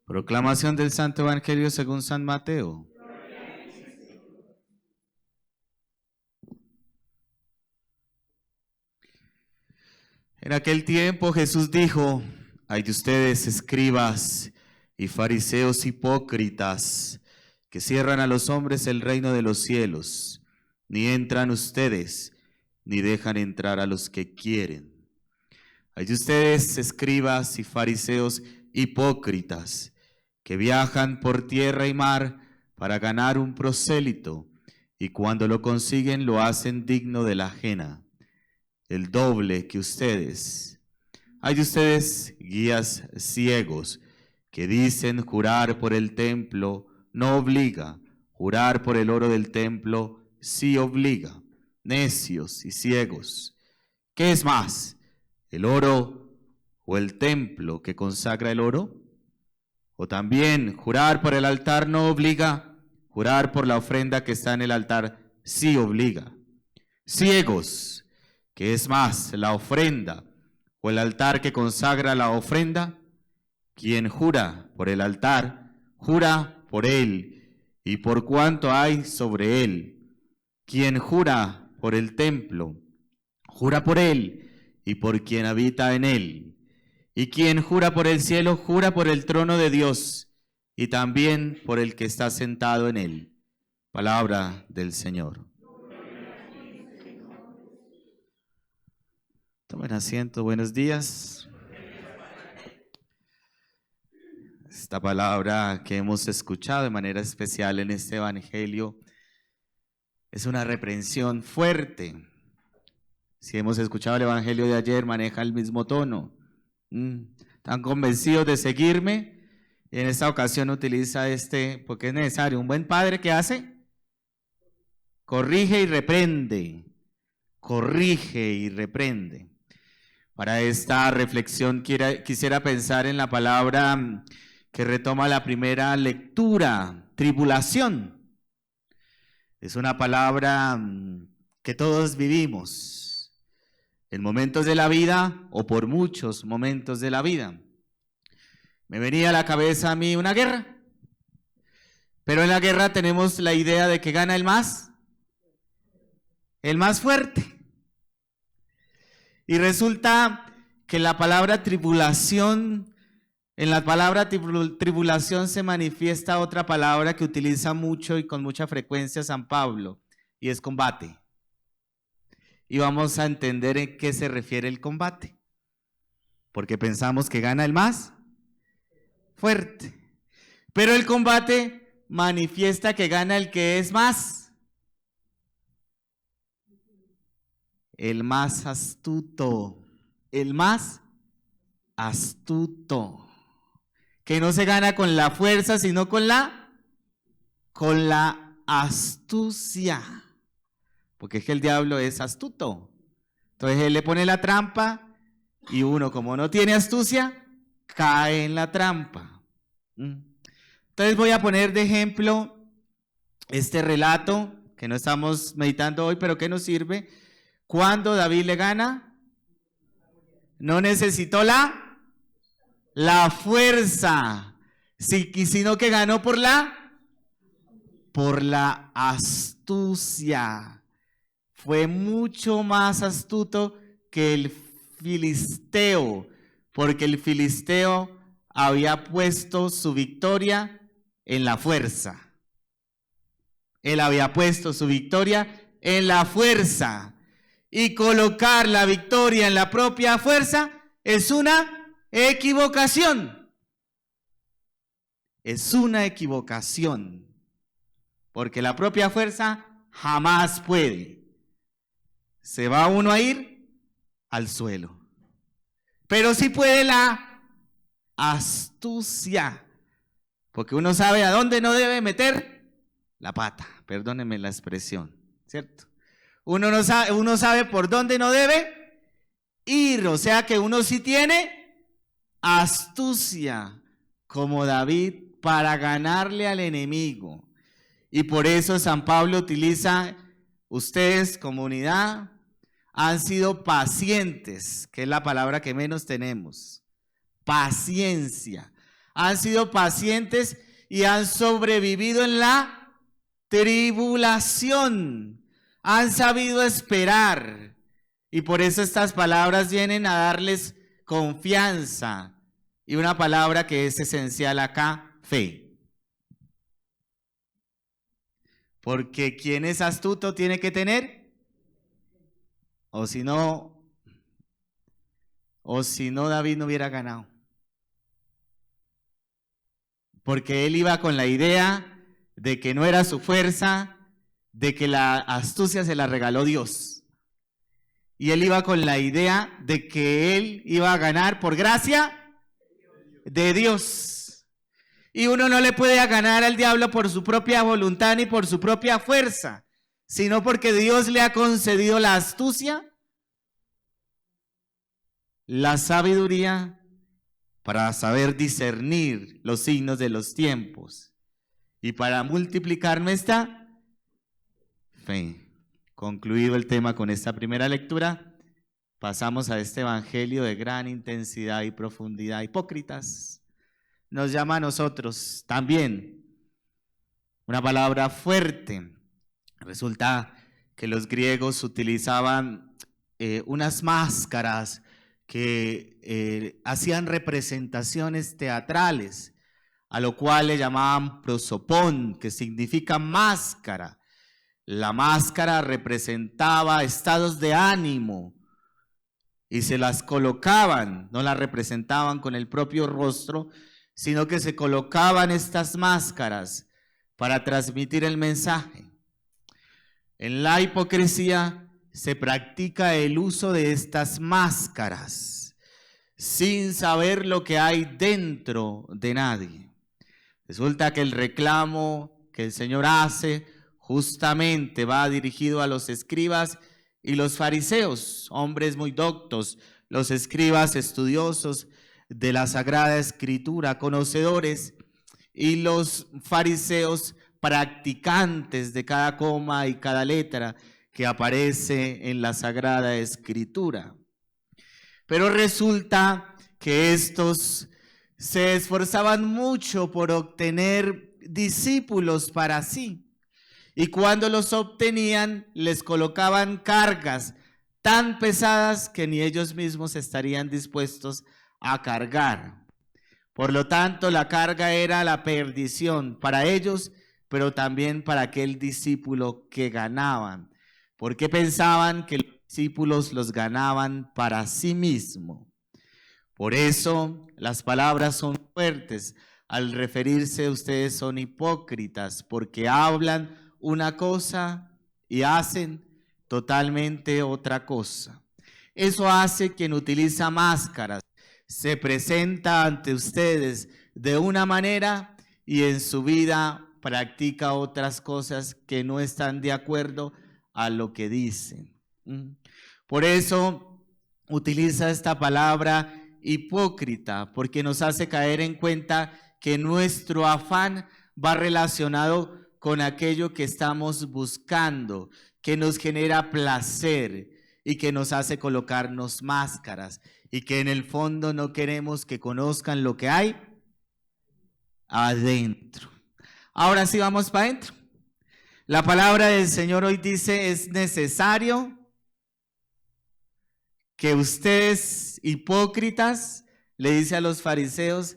Proclamación del Santo Evangelio según San Mateo. En aquel tiempo Jesús dijo: ay de ustedes, escribas y fariseos hipócritas, que cierran a los hombres el reino de los cielos. Ni entran ustedes, ni dejan entrar a los que quieren. Ay de ustedes, escribas y fariseos hipócritas, que viajan por tierra y mar para ganar un prosélito, y cuando lo consiguen lo hacen digno de la ajena, el doble que ustedes. Hay de ustedes, guías ciegos, que dicen: jurar por el templo no obliga, jurar por el oro del templo sí obliga. Necios y ciegos, ¿qué es más, el oro o el templo que consagra el oro? O también, jurar por el altar no obliga, jurar por la ofrenda que está en el altar sí obliga. Ciegos, ¿qué es más, la ofrenda o el altar que consagra la ofrenda? Quien jura por el altar, jura por él y por cuanto hay sobre él. Quien jura por el templo, jura por él y por quien habita en él. Y quien jura por el cielo, jura por el trono de Dios y también por el que está sentado en él. Palabra del Señor. Tomen asiento, buenos días. Esta palabra que hemos escuchado de manera especial en este Evangelio es una reprensión fuerte. Si hemos escuchado el Evangelio de ayer, maneja el mismo tono. ¿Están convencidos de seguirme? Y en esta ocasión utiliza porque es necesario. Un buen padre, ¿qué hace? Corrige y reprende. Corrige y reprende. Para esta reflexión quisiera pensar en la palabra que retoma la primera lectura: tribulación. Es una palabra que todos vivimos en momentos de la vida o por muchos momentos de la vida. Me venía a la cabeza a mí una guerra, pero en la guerra tenemos la idea de que gana el más fuerte. Y resulta que la palabra tribulación, en la palabra tribulación se manifiesta otra palabra que utiliza mucho y con mucha frecuencia San Pablo, y es combate. Y vamos a entender en qué se refiere el combate, porque pensamos que gana el más fuerte, pero el combate manifiesta que gana el que es el más astuto, que no se gana con la fuerza, sino con la astucia. Porque es que el diablo es astuto. Entonces él le pone la trampa y uno, como no tiene astucia, cae en la trampa. Entonces voy a poner de ejemplo este relato que no estamos meditando hoy, pero que nos sirve. Cuando David le gana, no necesitó la fuerza, sino que ganó por la astucia. Fue mucho más astuto que el filisteo, porque el filisteo había puesto su victoria en la fuerza. Él había puesto su victoria en la fuerza. Y colocar la victoria en la propia fuerza es una equivocación. Es una equivocación. Porque la propia fuerza jamás puede. Se va uno a ir al suelo. Pero sí puede la astucia, porque uno sabe a dónde no debe meter la pata, perdónenme la expresión, ¿cierto? Uno sabe por dónde no debe ir, o sea que uno sí tiene astucia, como David, para ganarle al enemigo. Y por eso San Pablo utiliza: ustedes, comunidad, han sido pacientes, que es la palabra que menos tenemos. Paciencia. han sido pacientes y han sobrevivido en la tribulación, han sabido esperar. Y por eso estas palabras vienen a darles confianza. Y una palabra que es esencial acá, fe. Porque quien es astuto tiene que tener, o si no David no hubiera ganado. Porque él iba con la idea de que no era su fuerza, de que la astucia se la regaló Dios. Y él iba con la idea de que él iba a ganar por gracia de Dios. Y uno no le puede ganar al diablo por su propia voluntad ni por su propia fuerza, sino porque Dios le ha concedido la astucia, la sabiduría para saber discernir los signos de los tiempos y para multiplicar nuestra fe. Concluido el tema con esta primera lectura, pasamos a este evangelio de gran intensidad y profundidad. Hipócritas, nos llama a nosotros también una palabra fuerte. Resulta que los griegos utilizaban unas máscaras que hacían representaciones teatrales, a lo cual le llamaban prosopón, que significa máscara. La máscara representaba estados de ánimo y se las colocaban, no las representaban con el propio rostro, sino que se colocaban estas máscaras para transmitir el mensaje. En la hipocresía se practica el uso de estas máscaras sin saber lo que hay dentro de nadie. Resulta que el reclamo que el Señor hace justamente va dirigido a los escribas y los fariseos, hombres muy doctos, los escribas estudiosos de la Sagrada Escritura, conocedores, y los fariseos practicantes de cada coma y cada letra que aparece en la Sagrada Escritura. Pero resulta que estos se esforzaban mucho por obtener discípulos para sí. Y cuando los obtenían, les colocaban cargas tan pesadas que ni ellos mismos estarían dispuestos a cargar. Por lo tanto, la carga era la perdición para ellos, pero también para aquel discípulo que ganaban, porque pensaban que los discípulos los ganaban para sí mismo. Por eso las palabras son fuertes. Al referirse, ustedes son hipócritas, porque hablan una cosa y hacen totalmente otra cosa. Eso hace quien utiliza máscaras. Se presenta ante ustedes de una manera y en su vida practica otras cosas que no están de acuerdo a lo que dicen. Por eso utiliza esta palabra hipócrita, porque nos hace caer en cuenta que nuestro afán va relacionado con aquello que estamos buscando, que nos genera placer y que nos hace colocarnos máscaras y que en el fondo no queremos que conozcan lo que hay adentro. Ahora sí vamos para adentro. La palabra del Señor hoy dice: es necesario que ustedes, hipócritas, le dice a los fariseos,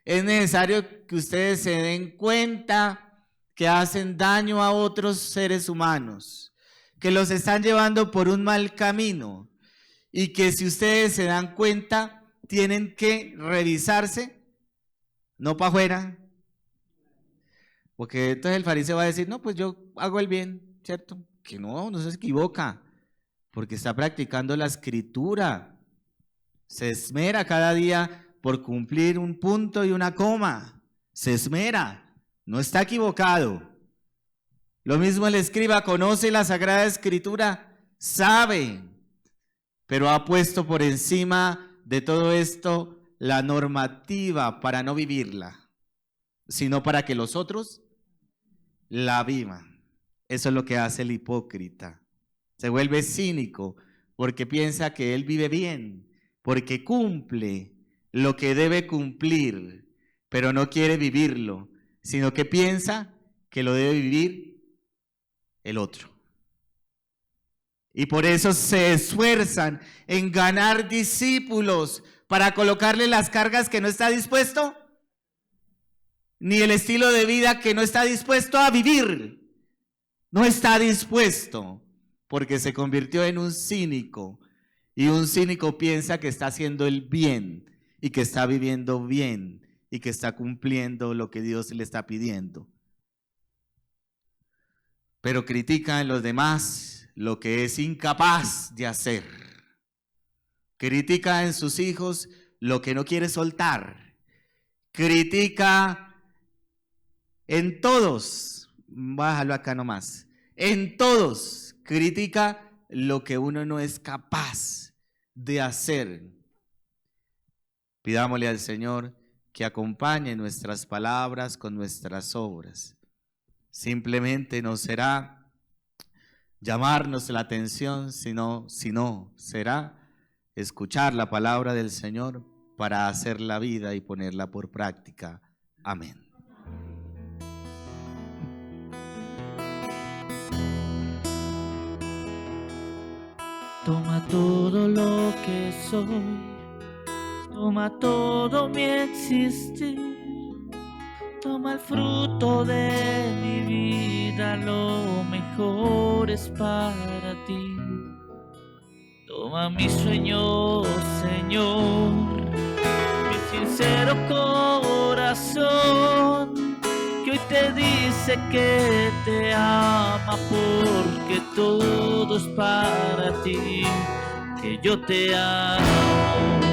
es necesario que ustedes se den cuenta que hacen daño a otros seres humanos, que los están llevando por un mal camino y que si ustedes se dan cuenta tienen que revisarse, no para afuera, porque entonces el fariseo va a decir, no, pues yo hago el bien, ¿cierto? Que no se equivoca, porque está practicando la Escritura, se esmera cada día por cumplir un punto y una coma, se esmera. No está equivocado. Lo mismo el escriba, conoce la Sagrada Escritura, sabe, pero ha puesto por encima de todo esto la normativa para no vivirla, sino para que los otros la vivan. Eso es lo que hace el hipócrita. Se vuelve cínico porque piensa que él vive bien, porque cumple lo que debe cumplir, pero no quiere vivirlo, sino que piensa que lo debe vivir el otro. Y por eso se esfuerzan en ganar discípulos para colocarle las cargas que no está dispuesto, ni el estilo de vida que no está dispuesto a vivir. No está dispuesto porque se convirtió en un cínico. Y un cínico piensa que está haciendo el bien y que está viviendo bien y que está cumpliendo lo que Dios le está pidiendo. Pero critica en los demás lo que es incapaz de hacer. Critica en sus hijos lo que no quiere soltar. Critica en todos, bájalo acá nomás, en todos critica lo que uno no es capaz de hacer. Pidámosle al Señor que acompañe nuestras palabras con nuestras obras. Simplemente no será llamarnos la atención, sino será escuchar la palabra del Señor para hacer la vida y ponerla por práctica. Amén. Toma todo lo que soy, toma todo mi existir, toma el fruto de mi vida, lo mejor es para ti. Toma mi sueño, Señor, mi sincero corazón, que hoy te dice que te ama porque todo es para ti, que yo te amo.